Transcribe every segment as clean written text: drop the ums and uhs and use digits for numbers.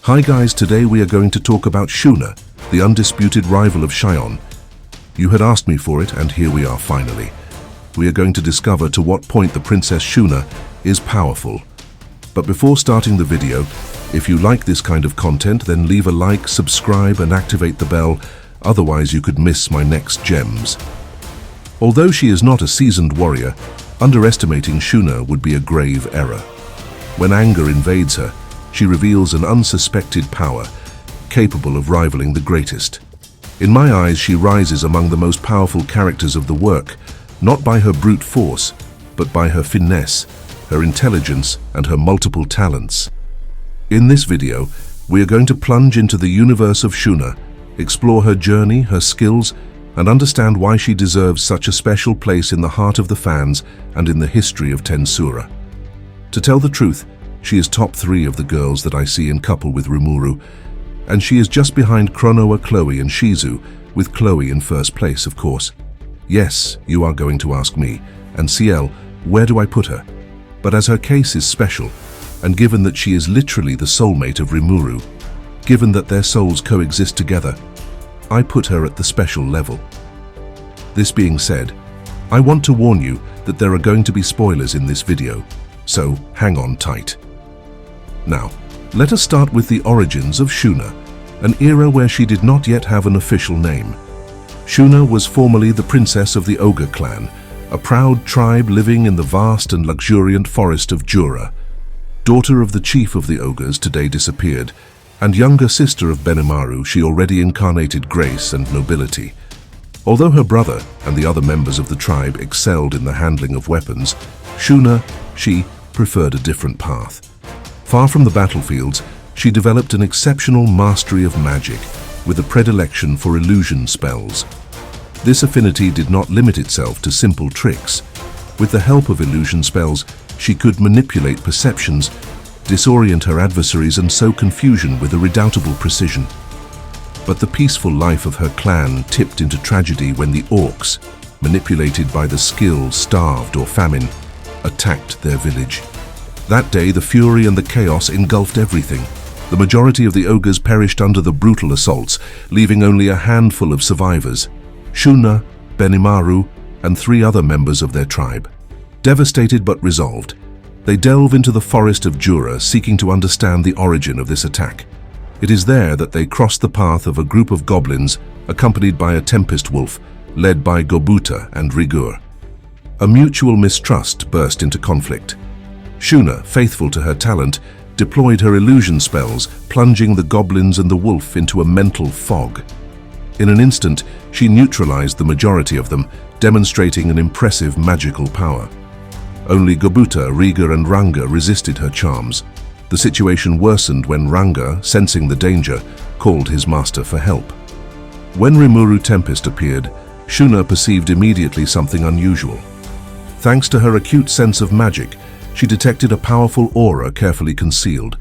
Hi guys, today we are going to talk about Shuna, the undisputed rival of Xion. You had asked me for it, and here we are finally. We are going to discover to what point the Princess Shuna is powerful. But before starting the video, if you like this kind of content, then leave a like, subscribe and activate the bell, otherwise you could miss my next gems. Although she is not a seasoned warrior, underestimating Shuna would be a grave error. When anger invades her, she reveals an unsuspected power, capable of rivaling the greatest. In my eyes, she rises among the most powerful characters of the work, not by her brute force, but by her finesse, her intelligence, and her multiple talents. In this video, we are going to plunge into the universe of Shuna, explore her journey, her skills, and understand why she deserves such a special place in the heart of the fans and in the history of Tensura. To tell the truth, she is top 3 of the girls that I see in couple with Rimuru, and she is just behind Chronoa, Chloe and Shizu, with Chloe in first place, of course. Yes, you are going to ask me, and CL, where do I put her? But as her case is special, and given that she is literally the soulmate of Rimuru, given that their souls coexist together, I put her at the special level. This being said, I want to warn you that there are going to be spoilers in this video, so hang on tight. Now, let us start with the origins of Shuna, an era where she did not yet have an official name. Shuna was formerly the princess of the Ogre clan, a proud tribe living in the vast and luxuriant forest of Jura. Daughter of the chief of the ogres, today disappeared, and younger sister of Benimaru, she already incarnated grace and nobility. Although her brother and the other members of the tribe excelled in the handling of weapons, Shuna, she preferred a different path. Far from the battlefields, she developed an exceptional mastery of magic, with a predilection for illusion spells. This affinity did not limit itself to simple tricks. With the help of illusion spells, she could manipulate perceptions, disorient her adversaries, and sow confusion with a redoubtable precision. But the peaceful life of her clan tipped into tragedy when the orcs, manipulated by the skill-starved or famine, attacked their village. That day, the fury and the chaos engulfed everything. The majority of the ogres perished under the brutal assaults, leaving only a handful of survivors: Shuna, Benimaru, and 3 other members of their tribe. Devastated but resolved, they delve into the forest of Jura, seeking to understand the origin of this attack. It is there that they cross the path of a group of goblins, accompanied by a tempest wolf, led by Gobuta and Rigur. A mutual mistrust burst into conflict. Shuna, faithful to her talent, deployed her illusion spells, plunging the goblins and the wolf into a mental fog. In an instant, she neutralized the majority of them, demonstrating an impressive magical power. Only Gobuta, Rigur and Ranga resisted her charms. The situation worsened when Ranga, sensing the danger, called his master for help. When Rimuru Tempest appeared, Shuna perceived immediately something unusual. Thanks to her acute sense of magic, she detected a powerful aura carefully concealed.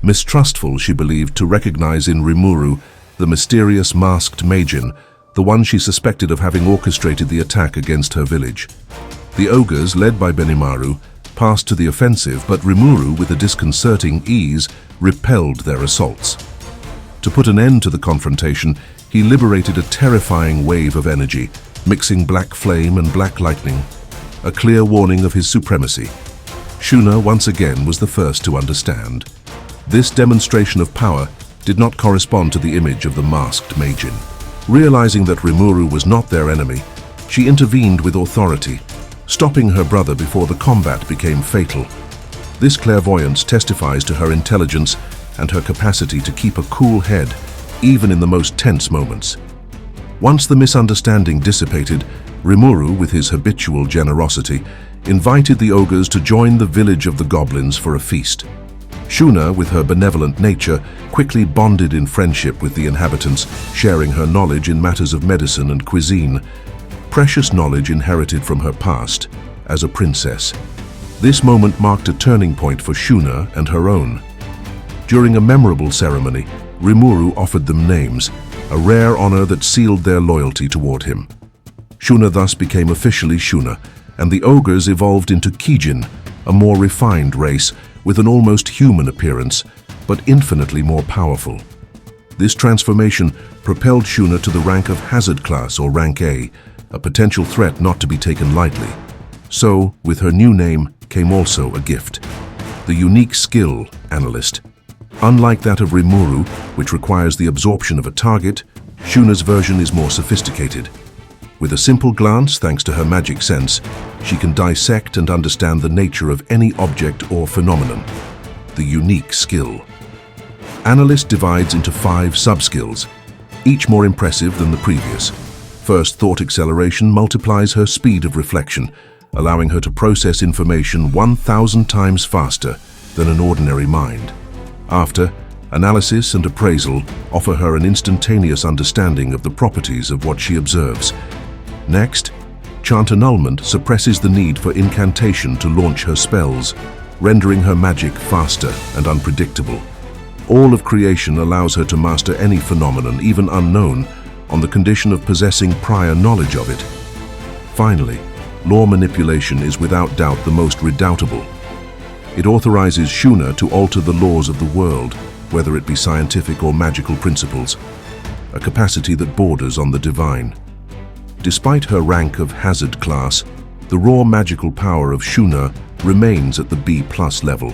Mistrustful, she believed to recognize in Rimuru the mysterious masked Majin, the one she suspected of having orchestrated the attack against her village. The ogres, led by Benimaru, passed to the offensive, but Rimuru, with a disconcerting ease, repelled their assaults. To put an end to the confrontation, he liberated a terrifying wave of energy, mixing black flame and black lightning, a clear warning of his supremacy. Shuna once again was the first to understand. This demonstration of power did not correspond to the image of the masked Majin. Realizing that Rimuru was not their enemy, she intervened with authority, stopping her brother before the combat became fatal. This clairvoyance testifies to her intelligence and her capacity to keep a cool head, even in the most tense moments. Once the misunderstanding dissipated, Rimuru, with his habitual generosity, invited the ogres to join the village of the goblins for a feast. Shuna, with her benevolent nature, quickly bonded in friendship with the inhabitants, sharing her knowledge in matters of medicine and cuisine, precious knowledge inherited from her past as a princess. This moment marked a turning point for Shuna and her own. During a memorable ceremony, Rimuru offered them names, a rare honor that sealed their loyalty toward him. Shuna thus became officially Shuna, and the ogres evolved into Kijin, a more refined race with an almost human appearance, but infinitely more powerful. This transformation propelled Shuna to the rank of Hazard Class or Rank A potential threat not to be taken lightly. So, with her new name came also a gift: the unique skill Analyst. Unlike that of Rimuru, which requires the absorption of a target, Shuna's version is more sophisticated. With a simple glance, thanks to her magic sense, she can dissect and understand the nature of any object or phenomenon. The unique skill. Analyst divides into 5 sub-skills, each more impressive than the previous. First, thought acceleration multiplies her speed of reflection, allowing her to process information 1,000 times faster than an ordinary mind. After, analysis and appraisal offer her an instantaneous understanding of the properties of what she observes. Next, chant annulment suppresses the need for incantation to launch her spells, rendering her magic faster and unpredictable. All of creation allows her to master any phenomenon, even unknown, on the condition of possessing prior knowledge of it. Finally, law manipulation is without doubt the most redoubtable. It authorizes Shuna to alter the laws of the world, whether it be scientific or magical principles, a capacity that borders on the divine. Despite her rank of Hazard Class, the raw magical power of Shuna remains at the B+ level.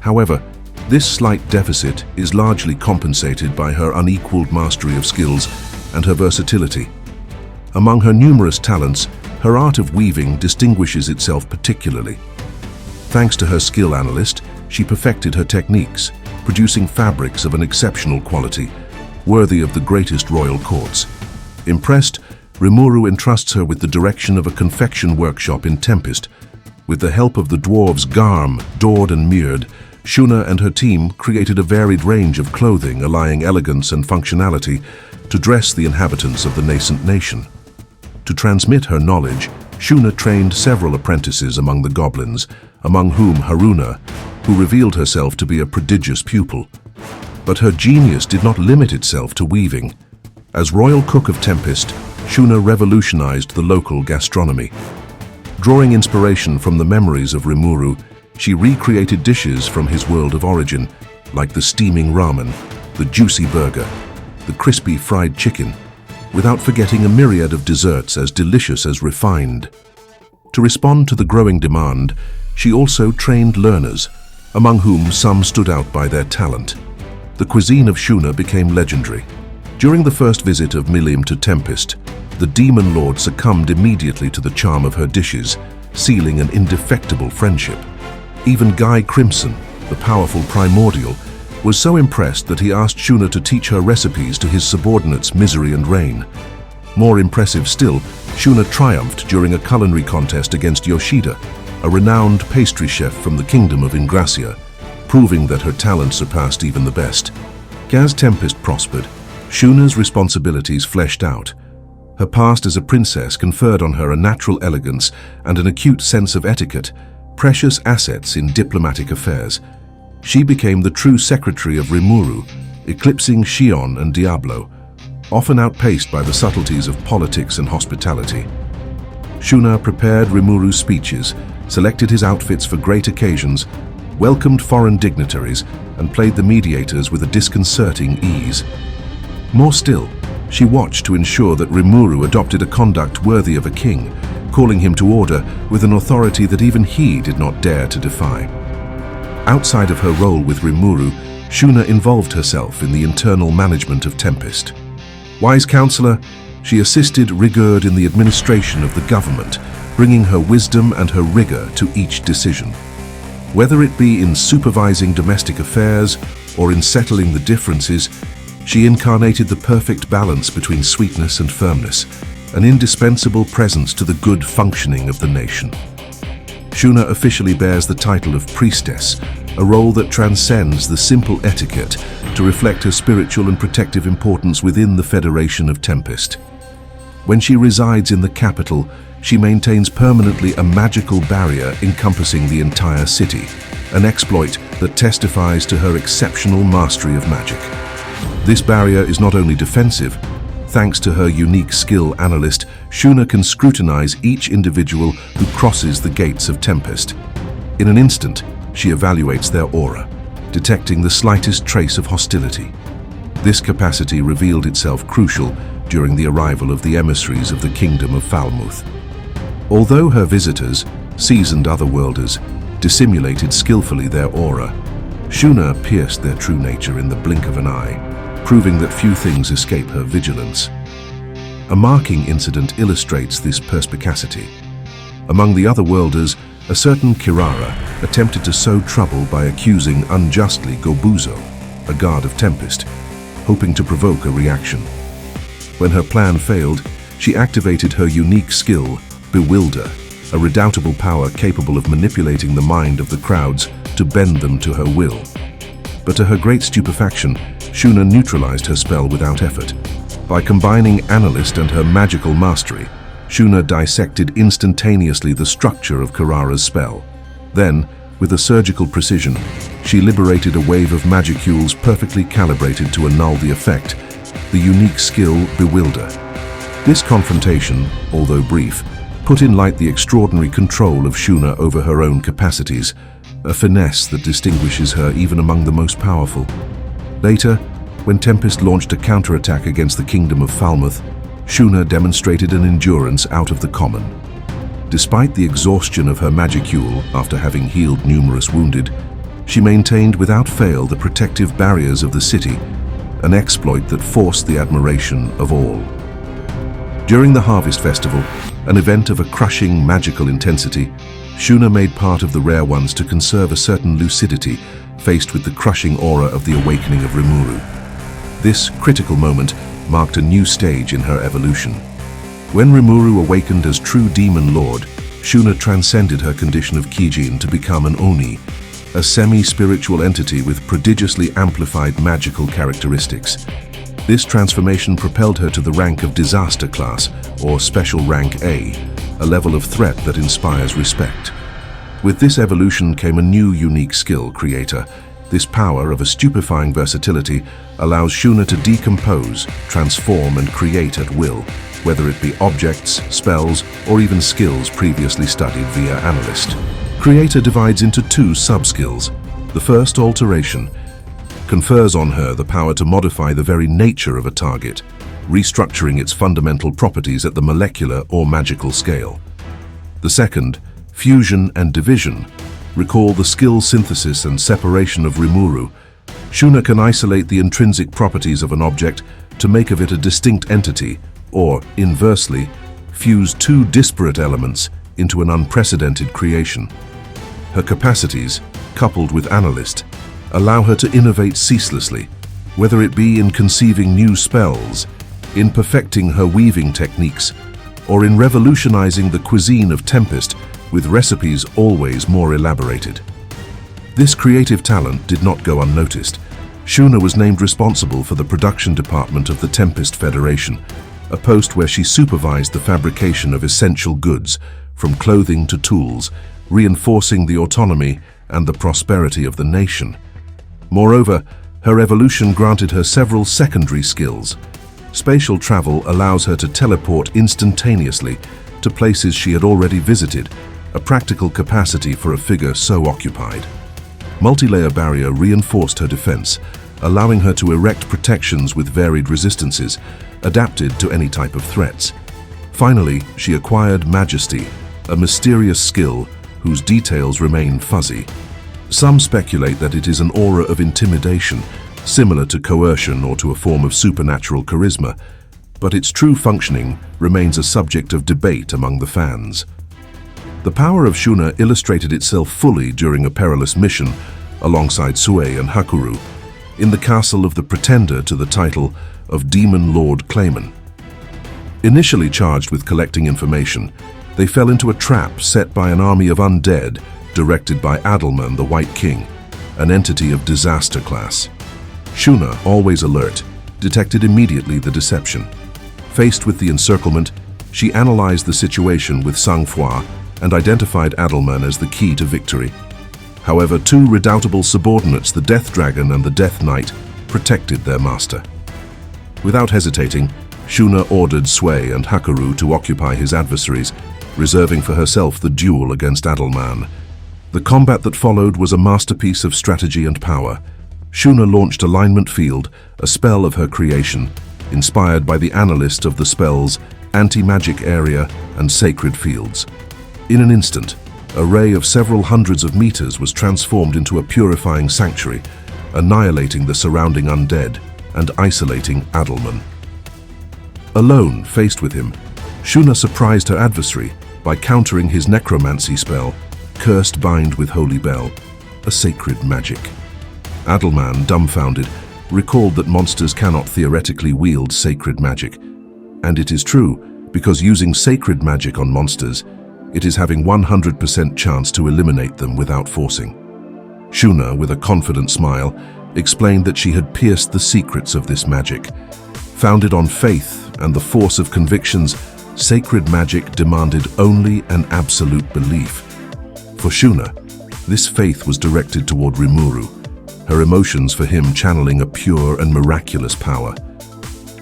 However, this slight deficit is largely compensated by her unequaled mastery of skills and her versatility. Among her numerous talents, her art of weaving distinguishes itself particularly. Thanks to her skill Analyst, she perfected her techniques, producing fabrics of an exceptional quality, worthy of the greatest royal courts. Impressed, Rimuru entrusts her with the direction of a confection workshop in Tempest. With the help of the dwarves Garm, Dord and Myrd, Shuna and her team created a varied range of clothing allying elegance and functionality to dress the inhabitants of the nascent nation. To transmit her knowledge, Shuna trained several apprentices among the goblins, among whom Haruna, who revealed herself to be a prodigious pupil. But her genius did not limit itself to weaving. As royal cook of Tempest, Shuna revolutionized the local gastronomy. Drawing inspiration from the memories of Rimuru, she recreated dishes from his world of origin, like the steaming ramen, the juicy burger, the crispy fried chicken, without forgetting a myriad of desserts as delicious as refined. To respond to the growing demand, she also trained learners, among whom some stood out by their talent. The cuisine of Shuna became legendary. During the first visit of Milim to Tempest, the demon lord succumbed immediately to the charm of her dishes, sealing an indefectible friendship. Even Guy Crimson, the powerful primordial, was so impressed that he asked Shuna to teach her recipes to his subordinates Misery and Rain. More impressive still, Shuna triumphed during a culinary contest against Yoshida, a renowned pastry chef from the kingdom of Ingracia, proving that her talent surpassed even the best. As Tempest prospered, Shuna's responsibilities fleshed out. Her past as a princess conferred on her a natural elegance and an acute sense of etiquette, precious assets in diplomatic affairs. She became the true secretary of Rimuru, eclipsing Shion and Diablo, often outpaced by the subtleties of politics and hospitality. Shuna prepared Rimuru's speeches, selected his outfits for great occasions, welcomed foreign dignitaries, and played the mediators with a disconcerting ease. More still, she watched to ensure that Rimuru adopted a conduct worthy of a king, calling him to order with an authority that even he did not dare to defy. Outside of her role with Rimuru, Shuna involved herself in the internal management of Tempest. Wise counselor, she assisted Rigurd in the administration of the government, bringing her wisdom and her rigor to each decision. Whether it be in supervising domestic affairs or in settling the differences, she incarnated the perfect balance between sweetness and firmness, an indispensable presence to the good functioning of the nation. Shuna officially bears the title of priestess, a role that transcends the simple etiquette to reflect her spiritual and protective importance within the Federation of Tempest. When she resides in the capital, she maintains permanently a magical barrier encompassing the entire city, an exploit that testifies to her exceptional mastery of magic. This barrier is not only defensive. Thanks to her unique skill Analyst, Shuna can scrutinize each individual who crosses the gates of Tempest. In an instant, she evaluates their aura. detecting the slightest trace of hostility. This capacity revealed itself crucial during the arrival of the emissaries of the Kingdom of Falmouth. Although her visitors, seasoned otherworlders, dissimulated skillfully their aura, Shuna pierced their true nature in the blink of an eye, proving that few things escape her vigilance. A marking incident illustrates this perspicacity. Among the otherworlders, a certain Kirara attempted to sow trouble by accusing unjustly Gobuzo, a god of Tempest, hoping to provoke a reaction. When her plan failed, she activated her unique skill, Bewilder, a redoubtable power capable of manipulating the mind of the crowds to bend them to her will. But to her great stupefaction, Shuna neutralized her spell without effort. By combining Analyst and her magical mastery, Shuna dissected instantaneously the structure of Kirara's spell. Then, with a surgical precision, she liberated a wave of magicules perfectly calibrated to annul the effect, the unique skill Bewilder. This confrontation, although brief, put in light the extraordinary control of Shuna over her own capacities, a finesse that distinguishes her even among the most powerful. Later, when Tempest launched a counterattack against the Kingdom of Falmouth, Shuna demonstrated an endurance out of the common. Despite the exhaustion of her magicule after having healed numerous wounded, she maintained without fail the protective barriers of the city, an exploit that forced the admiration of all. During the Harvest Festival, an event of a crushing magical intensity, Shuna made part of the rare ones to conserve a certain lucidity faced with the crushing aura of the awakening of Rimuru. This critical moment marked a new stage in her evolution. When Rimuru awakened as true demon lord, Shuna transcended her condition of Kijin to become an Oni, a semi-spiritual entity with prodigiously amplified magical characteristics. This transformation propelled her to the rank of Disaster Class, or Special Rank A, a level of threat that inspires respect. With this evolution came a new unique skill, Creator. This power of a stupefying versatility allows Shuna to decompose, transform, and create at will, whether it be objects, spells, or even skills previously studied via Analyst. Creator divides into two sub-skills. The first, Alteration, confers on her the power to modify the very nature of a target, restructuring its fundamental properties at the molecular or magical scale. The second, Fusion and Division, recall the skill synthesis and separation of Rimuru. Shuna can isolate the intrinsic properties of an object to make of it a distinct entity, or, inversely, fuse two disparate elements into an unprecedented creation. Her capacities, coupled with Analyst, allow her to innovate ceaselessly, whether it be in conceiving new spells, in perfecting her weaving techniques, or in revolutionizing the cuisine of Tempest with recipes always more elaborated. This creative talent did not go unnoticed. Shuna was named responsible for the production department of the Tempest Federation, a post where she supervised the fabrication of essential goods, from clothing to tools, reinforcing the autonomy and the prosperity of the nation. Moreover, her evolution granted her several secondary skills. Spatial travel allows her to teleport instantaneously to places she had already visited, a practical capacity for a figure so occupied. Multi-layer barrier reinforced her defense, allowing her to erect protections with varied resistances, adapted to any type of threats. Finally, she acquired Majesty, a mysterious skill whose details remain fuzzy. Some speculate that it is an aura of intimidation, similar to coercion or to a form of supernatural charisma, but its true functioning remains a subject of debate among the fans. The power of Shuna illustrated itself fully during a perilous mission, alongside Sue and Hakuru, in the castle of the pretender to the title of Demon Lord Clayman. Initially charged with collecting information, they fell into a trap set by an army of undead, directed by Adelman the White King, an entity of Disaster Class. Shuna, always alert, detected immediately the deception. Faced with the encirclement, she analyzed the situation with sang-froid and identified Adelman as the key to victory. However, two redoubtable subordinates, the Death Dragon and the Death Knight, protected their master. Without hesitating, Shuna ordered Sui and Hakuru to occupy his adversaries, reserving for herself the duel against Adelman. The combat that followed was a masterpiece of strategy and power. Shuna launched Alignment Field, a spell of her creation, inspired by the analyst of the spells Anti-Magic Area and Sacred Fields. In an instant, a ray of several hundreds of meters was transformed into a purifying sanctuary, annihilating the surrounding undead and isolating Adelman. Alone, faced with him, Shuna surprised her adversary by countering his necromancy spell, Cursed Bind with Holy Bell, a sacred magic. Adelman, dumbfounded, recalled that monsters cannot theoretically wield sacred magic. And it is true, because using sacred magic on monsters, it is having 100% chance to eliminate them without forcing. Shuna, with a confident smile, explained that she had pierced the secrets of this magic. Founded on faith and the force of convictions, sacred magic demanded only an absolute belief. For Shuna, this faith was directed toward Rimuru, her emotions for him channeling a pure and miraculous power.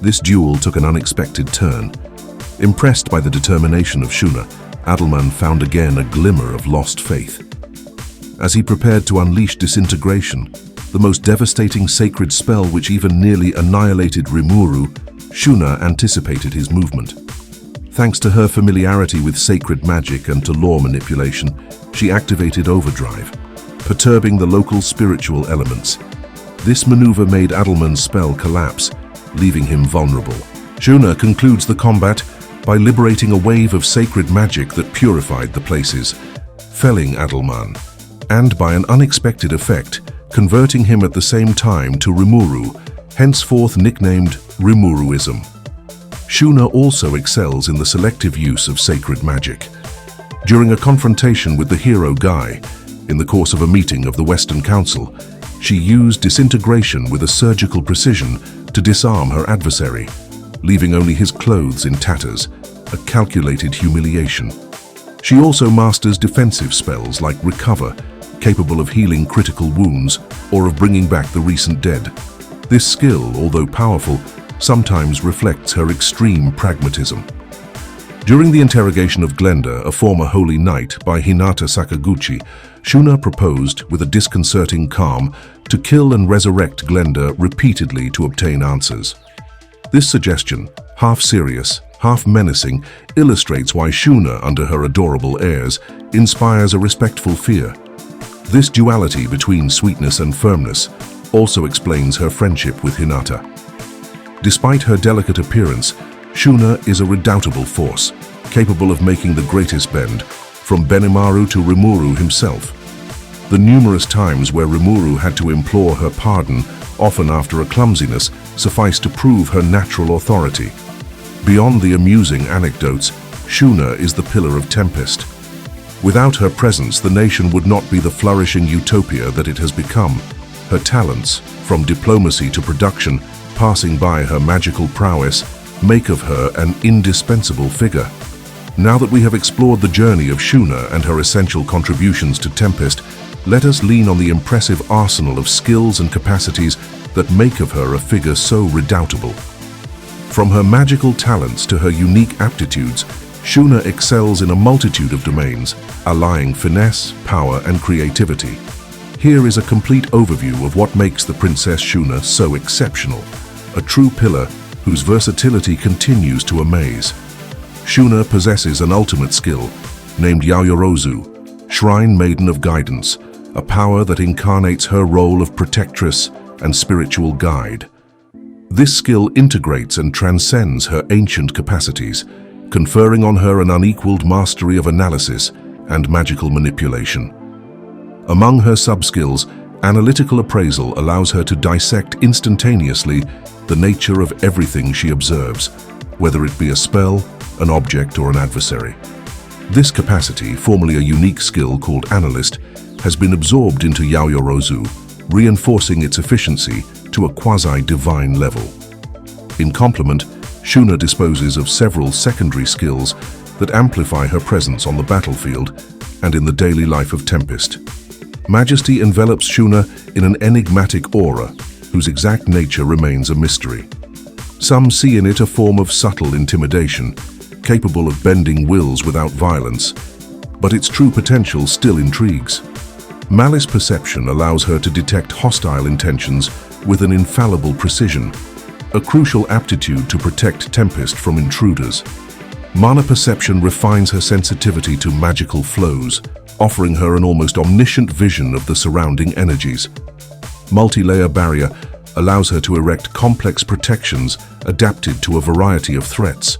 This duel took an unexpected turn. Impressed by the determination of Shuna, Adelman found again a glimmer of lost faith. As he prepared to unleash disintegration, the most devastating sacred spell which even nearly annihilated Rimuru, Shuna anticipated his movement. Thanks to her familiarity with sacred magic and to lore manipulation, she activated Overdrive, perturbing the local spiritual elements. This maneuver made Adelman's spell collapse, leaving him vulnerable. Shuna concludes the combat by liberating a wave of sacred magic that purified the places, felling Adelman, and by an unexpected effect, converting him at the same time to Rimuru, henceforth nicknamed Rimuruism. Shuna also excels in the selective use of sacred magic. During a confrontation with the hero Guy, in the course of a meeting of the Western Council, she used disintegration with a surgical precision to disarm her adversary, leaving only his clothes in tatters, a calculated humiliation. She also masters defensive spells like Recover, capable of healing critical wounds or of bringing back the recent dead. This skill, although powerful, sometimes reflects her extreme pragmatism. During the interrogation of Glenda, a former holy knight, by Hinata Sakaguchi, Shuna proposed, with a disconcerting calm, to kill and resurrect Glenda repeatedly to obtain answers. This suggestion, half serious, half menacing, illustrates why Shuna, under her adorable airs, inspires a respectful fear. This duality between sweetness and firmness also explains her friendship with Hinata. Despite her delicate appearance, Shuna is a redoubtable force, capable of making the greatest bend, from Benimaru to Rimuru himself. The numerous times where Rimuru had to implore her pardon, often after a clumsiness, sufficed to prove her natural authority. Beyond the amusing anecdotes, Shuna is the pillar of Tempest. Without her presence, the nation would not be the flourishing utopia that it has become. Her talents, from diplomacy to production, passing by her magical prowess, make of her an indispensable figure. Now that we have explored the journey of Shuna and her essential contributions to Tempest, let us lean on the impressive arsenal of skills and capacities that make of her a figure so redoubtable. From her magical talents to her unique aptitudes, Shuna excels in a multitude of domains, allying finesse, power, and creativity. Here is a complete overview of what makes the Princess Shuna so exceptional, a true pillar whose versatility continues to amaze. Shuna possesses an ultimate skill, named Yaoyorozu, Shrine Maiden of Guidance, a power that incarnates her role of protectress and spiritual guide. This skill integrates and transcends her ancient capacities, conferring on her an unequaled mastery of analysis and magical manipulation. Among her sub-skills, analytical appraisal allows her to dissect instantaneously the nature of everything she observes, whether it be a spell, an object, or an adversary. This capacity, formerly a unique skill called Analyst, has been absorbed into Yaoyorozu, reinforcing its efficiency to a quasi-divine level. In complement, Shuna disposes of several secondary skills that amplify her presence on the battlefield and in the daily life of Tempest. Majesty envelops Shuna in an enigmatic aura, whose exact nature remains a mystery. Some see in it a form of subtle intimidation, capable of bending wills without violence. but its true potential still intrigues. Malice perception allows her to detect hostile intentions with an infallible precision, a crucial aptitude to protect Tempest from intruders. Mana perception refines her sensitivity to magical flows, offering her an almost omniscient vision of the surrounding energies. Multi-layer barrier allows her to erect complex protections adapted to a variety of threats,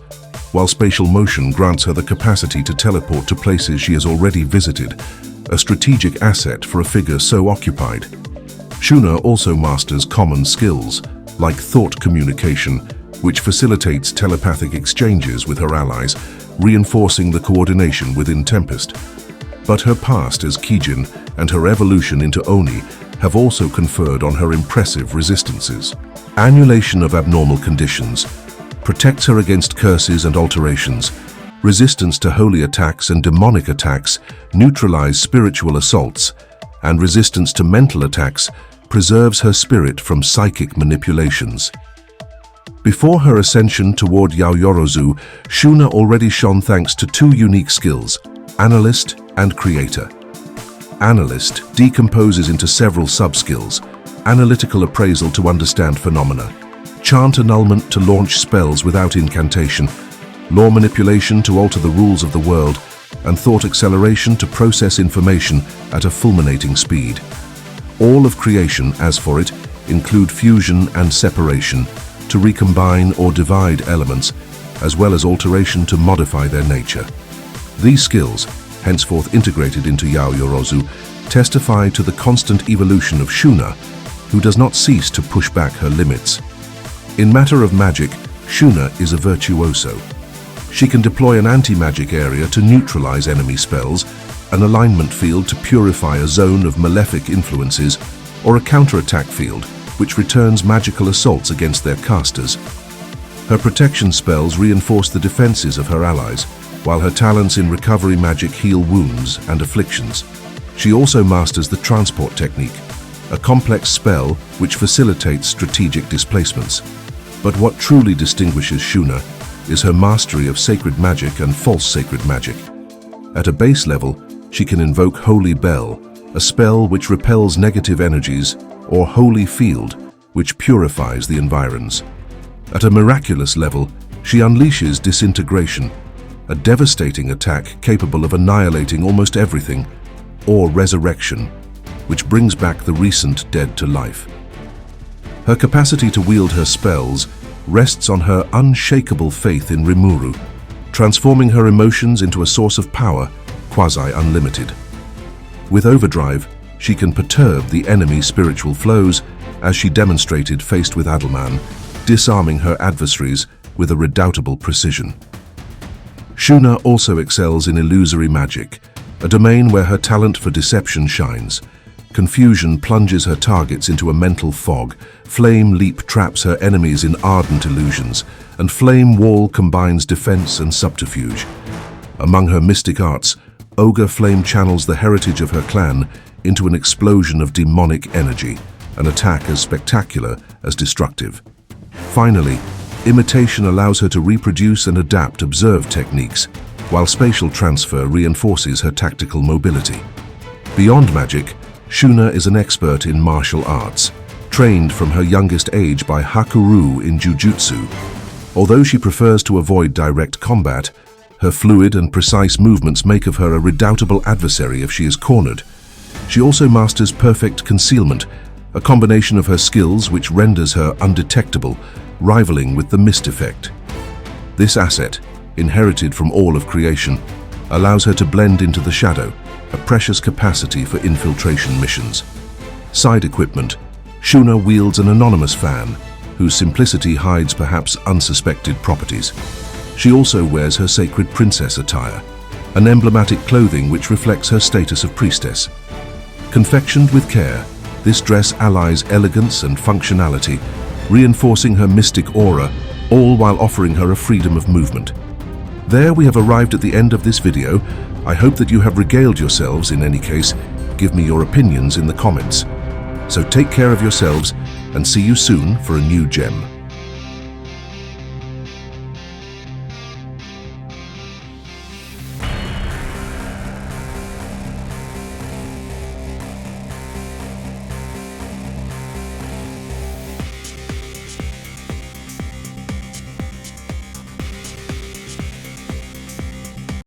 while spatial motion grants her the capacity to teleport to places she has already visited, a strategic asset for a figure so occupied. Shuna also masters common skills, like thought communication, which facilitates telepathic exchanges with her allies, reinforcing the coordination within Tempest. But her past as Kijin and her evolution into Oni have also conferred on her impressive resistances. Annulation of abnormal conditions protects her against curses and alterations. Resistance to holy attacks and demonic attacks neutralize spiritual assaults, and resistance to mental attacks preserves her spirit from psychic manipulations. Before her ascension toward Yaoyorozu, Shuna already shone thanks to two unique skills, Analyst and Creator. Analyst decomposes into several sub-skills: analytical appraisal to understand phenomena, chant annulment to launch spells without incantation, law manipulation to alter the rules of the world, and thought acceleration to process information at a fulminating speed. All of creation, as for it, include fusion and separation to recombine or divide elements, as well as alteration to modify their nature. These skills, henceforth integrated into Yaoyorozu, testify to the constant evolution of Shuna, who does not cease to push back her limits. In matter of magic, Shuna is a virtuoso. She can deploy an anti-magic area to neutralize enemy spells, an alignment field to purify a zone of malefic influences, or a counterattack field which returns magical assaults against their casters. Her protection spells reinforce the defenses of her allies, while her talents in recovery magic heal wounds and afflictions. She also masters the transport technique, a complex spell which facilitates strategic displacements. But what truly distinguishes Shuna is her mastery of sacred magic and false sacred magic. At a base level, she can invoke Holy Bell, a spell which repels negative energies, or Holy Field, which purifies the environs. At a miraculous level, she unleashes Disintegration, a devastating attack capable of annihilating almost everything, or Resurrection, which brings back the recent dead to life. Her capacity to wield her spells rests on her unshakable faith in Rimuru, transforming her emotions into a source of power, quasi-unlimited. With Overdrive, she can perturb the enemy's spiritual flows, as she demonstrated faced with Adelman, disarming her adversaries with a redoubtable precision. Shuna also excels in illusory magic, a domain where her talent for deception shines. Confusion plunges her targets into a mental fog, Flame Leap traps her enemies in ardent illusions, and Flame Wall combines defense and subterfuge. Among her mystic arts, Ogre Flame channels the heritage of her clan into an explosion of demonic energy, an attack as spectacular as destructive. Finally, Imitation allows her to reproduce and adapt observed techniques, while spatial transfer reinforces her tactical mobility. Beyond magic, Shuna is an expert in martial arts, trained from her youngest age by Hakuru in Jujutsu. Although she prefers to avoid direct combat, her fluid and precise movements make of her a redoubtable adversary if she is cornered. She also masters perfect concealment, a combination of her skills which renders her undetectable, rivaling with the mist effect. This asset, inherited from all of creation, allows her to blend into the shadow, a precious capacity for infiltration missions. Side equipment, Shuna wields an anonymous fan, whose simplicity hides perhaps unsuspected properties. She also wears her sacred princess attire, an emblematic clothing which reflects her status of priestess. Confectioned with care, this dress allies elegance and functionality, reinforcing her mystic aura, all while offering her a freedom of movement. There we have arrived at the end of this video. I hope that you have regaled yourselves. In any case, give me your opinions in the comments. So take care of yourselves and see you soon for a new gem.